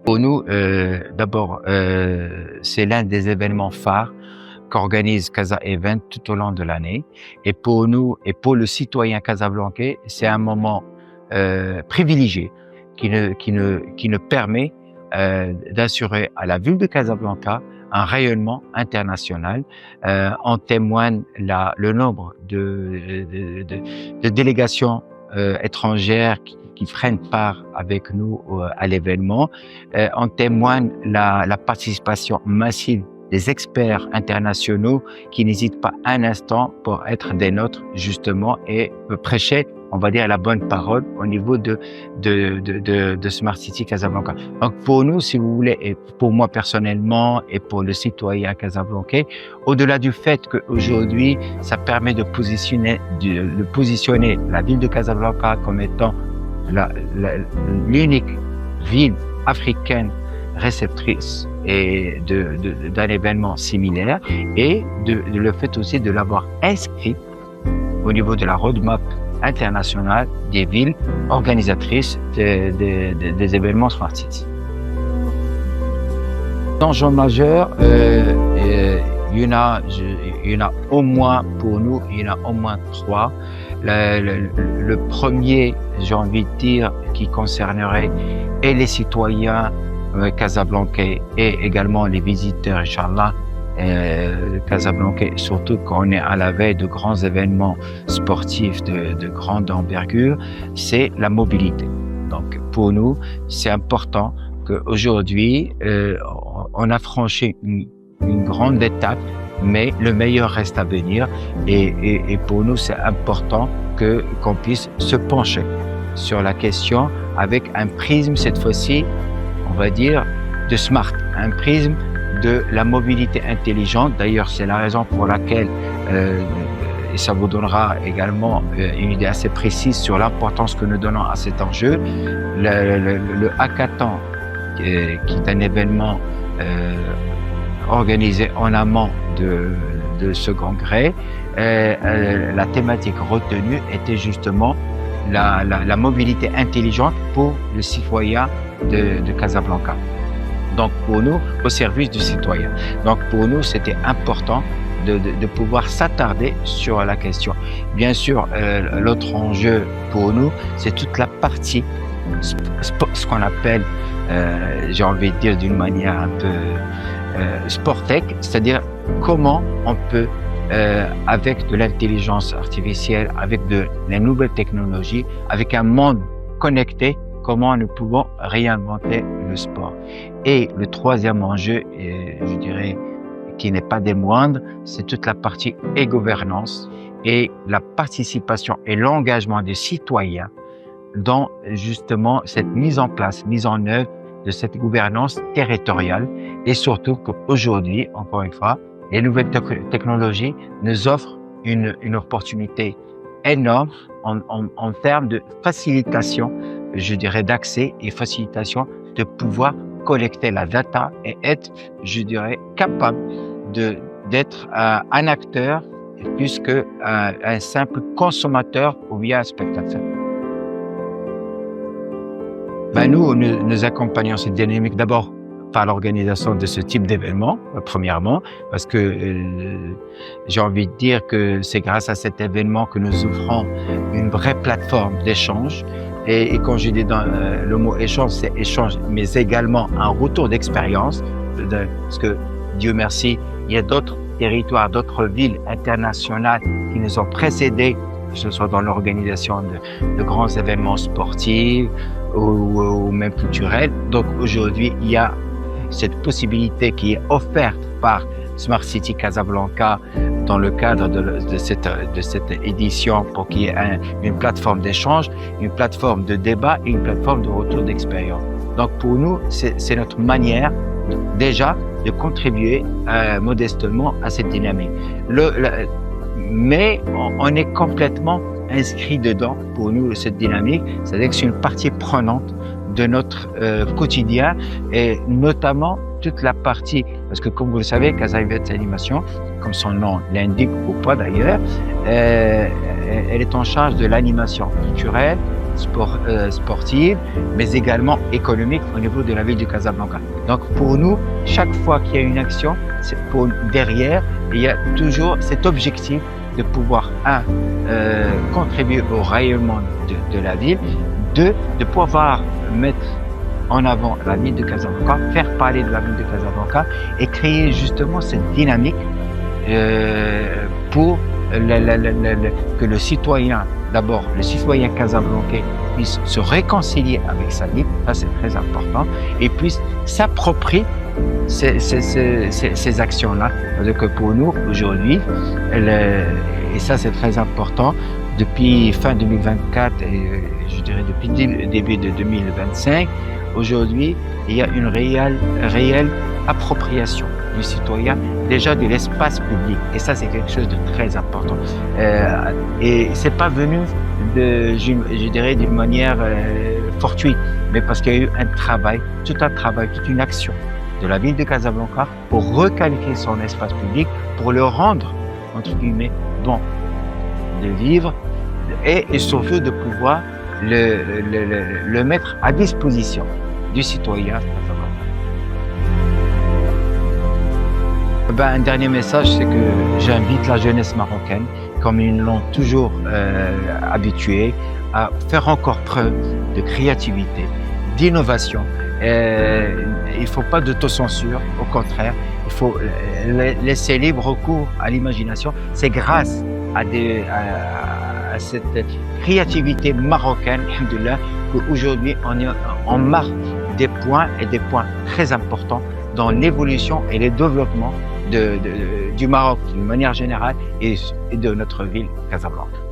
Pour nous, d'abord, c'est l'un des événements phares qu'organise Casa Event tout au long de l'année. Et pour nous et pour le citoyen casablancais, c'est un moment privilégié qui nous permet d'assurer à la ville de Casablanca un rayonnement international. En témoigne le nombre de délégations étrangères qui prennent part avec nous à l'événement. En témoigne la participation massive des experts internationaux qui n'hésitent pas un instant pour être des nôtres justement et prêcher, on va dire, la bonne parole au niveau de Smart City Casablanca. Donc pour nous, si vous voulez, et pour moi personnellement et pour le citoyen casablancais, au-delà du fait qu'aujourd'hui, ça permet de positionner la ville de Casablanca comme étant l'unique ville africaine réceptrice et d'un événement similaire, et le fait aussi de l'avoir inscrit au niveau de la roadmap internationale des villes organisatrices des événements Smart City. Enjeux majeurs, il y en a au moins, pour nous, il y en a au moins 3. Le premier, j'ai envie de dire, qui concernerait et les citoyens casablancais et également les visiteurs, Inch'Allah, casablancais, surtout quand on est à la veille de grands événements sportifs de grande envergure, c'est la mobilité. Donc pour nous, c'est important qu'aujourd'hui, on a franchi une grande étape, mais le meilleur reste à venir, et pour nous, c'est important qu'on puisse se pencher sur la question avec un prisme, cette fois-ci, on va dire, de smart, un prisme de la mobilité intelligente. D'ailleurs, c'est la raison pour laquelle, et ça vous donnera également une idée assez précise sur l'importance que nous donnons à cet enjeu, le hackathon, qui est un événement organisé en amont de ce congrès, la thématique retenue était justement la mobilité intelligente pour le citoyen de Casablanca. Donc pour nous, au service du citoyen. Donc pour nous, c'était important de pouvoir s'attarder sur la question. Bien sûr, l'autre enjeu pour nous, c'est toute la partie, ce qu'on appelle, j'ai envie de dire d'une manière un peu Sportec, c'est-à-dire comment on peut, avec de l'intelligence artificielle, avec les nouvelles technologies, avec un monde connecté, comment nous pouvons réinventer le sport. Et le troisième enjeu, je dirais, qui n'est pas des moindres, c'est toute la partie e-gouvernance et la participation et l'engagement des citoyens dans justement cette mise en place, mise en œuvre de cette gouvernance territoriale, et surtout qu'aujourd'hui, encore une fois, les nouvelles technologies nous offrent une opportunité énorme en termes de facilitation, je dirais, d'accès et facilitation de pouvoir collecter la data et être, je dirais, capable d'être un acteur plus qu'un simple consommateur ou bien un spectateur. Nous accompagnons cette dynamique d'abord par l'organisation de ce type d'événement, premièrement, parce que j'ai envie de dire que c'est grâce à cet événement que nous offrons une vraie plateforme d'échange. Et quand je dis dans le mot échange, c'est échange, mais également un retour d'expérience, parce que Dieu merci, il y a d'autres territoires, d'autres villes internationales qui nous ont précédés, que ce soit dans l'organisation de grands événements sportifs ou même culturels. Donc aujourd'hui, il y a cette possibilité qui est offerte par Smart City Casablanca dans le cadre de cette édition, pour qu'il y ait une plateforme d'échange, une plateforme de débat et une plateforme de retour d'expérience. Donc pour nous, c'est notre manière déjà de contribuer modestement à cette dynamique. Mais on est complètement inscrit dedans, pour nous, cette dynamique, c'est-à-dire que c'est une partie prenante de notre quotidien, et notamment toute la partie, parce que comme vous le savez, Casa Event Animation, comme son nom l'indique ou pas d'ailleurs, elle est en charge de l'animation culturelle, sportive, mais également économique au niveau de la ville de Casablanca. Donc pour nous, chaque fois qu'il y a une action, derrière, il y a toujours cet objectif de pouvoir, contribuer au rayonnement de la ville, de pouvoir mettre en avant la ville de Casablanca, faire parler de la ville de Casablanca et créer justement cette dynamique pour que le citoyen, d'abord le citoyen casablancais puisse se réconcilier avec sa ville, ça c'est très important, et puisse s'approprier ces actions-là. Parce que pour nous, aujourd'hui, et ça c'est très important, depuis fin 2024 et je dirais depuis début de 2025, aujourd'hui, il y a une réelle appropriation du citoyen déjà de l'espace public. Et ça, c'est quelque chose de très important. Et c'est pas venu je dirais, d'une manière fortuite, mais parce qu'il y a eu un travail, toute une action de la ville de Casablanca pour requalifier son espace public, pour le rendre, entre guillemets, bon de vivre et surtout de pouvoir le mettre à disposition du citoyen. Un dernier message, c'est que j'invite la jeunesse marocaine, comme ils l'ont toujours habitué, à faire encore preuve de créativité, d'innovation. Il ne faut pas d'autocensure, au contraire, il faut laisser libre cours à l'imagination. C'est grâce à cette créativité marocaine, alhamdoulilah, qu'aujourd'hui on marque des points très importants dans l'évolution et le développement du Maroc d'une manière générale et de notre ville Casablanca.